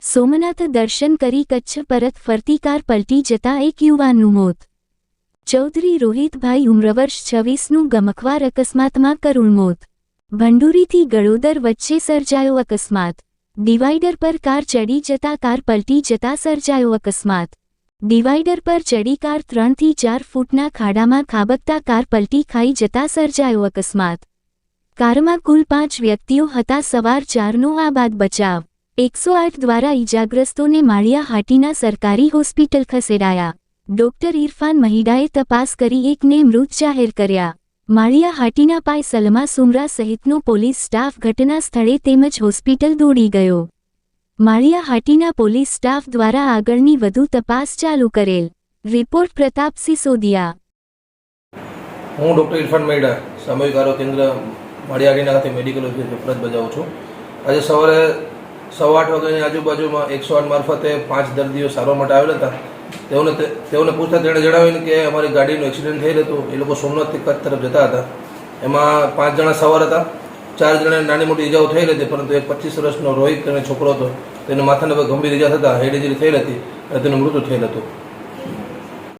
સોમનાથ દર્શન કરી કચ્છ પરત ફરતી કાર પલટી જતા એક યુવાનનું મોત। ચૌધરી રોહિતભાઈ ઉંમર વર્ષ 26નું ગમખ્વાર અકસ્માતમાં કરુણ મોત। ભંડુરીથી ગળોદર વચ્ચે સર્જાયો અકસ્માત। ડિવાઈડર પર કાર ચડી જતા કાર પલટી જતા સર્જાયો અકસ્માત। ડિવાઈડર પર ચડી કાર 3 થી 4 ફૂટના ખાડામાં ખાબકતા કાર પલટી ખાઈ જતા સર્જાયો અકસ્માત। કારમાં કુલ 5 વ્યક્તિઓ હતા, સવાર 4નો આબાદ બચાવ। 108 દ્વારા ઈજાગ્રસ્તોને માળિયા હાટીના સરકારી હોસ્પિટલ ખસેડાયા। ડોક્ટર ઇરફાન મહિડાએ તપાસ કરી એકને મૃત જાહેર કર્યા। માળિયા હાટીના પાય સલમા સુમરા સહિતનો પોલીસ સ્ટાફ ઘટના સ્થળે તેમજ હોસ્પિટલ દોડી ગયો। માળિયા હાટીના પોલીસ સ્ટાફ દ્વારા આગળની વધુ તપાસ ચાલુ કરેલ। રિપોર્ટ પ્રતાપ સિસોદિયા। હું ડોક્ટર ઇરફાન મહિડા સામૂહિક આરોગ્ય કેન્દ્ર માળિયા હાટીના ખાતે મેડિકલ ઓફિસર ફરજ બજાવું છું। આજે સવારે 8:15 વાગ્યાની આજુબાજુમાં 108 મારફતે 5 દર્દીઓ સારવાર માટે આવેલા હતા। તેઓને પૂછતા તેણે જણાવ્યું કે અમારી ગાડીનું એક્સિડન્ટ થયેલ હતું। એ લોકો સોમનાથથી કચ્છ તરફ જતા હતા। એમાં 5 જણા સવાર હતા। 4 જણાને નાની મોટી ઈજાઓ થયેલી હતી, પરંતુ એક 25 વર્ષનો રોહિત અને છોકરો હતો, તેને માથાના પર ગંભીર ઈજા થતાં હેડ ઇન્જરી થયેલ હતી અને તેનું મૃત્યુ થયેલ હતું।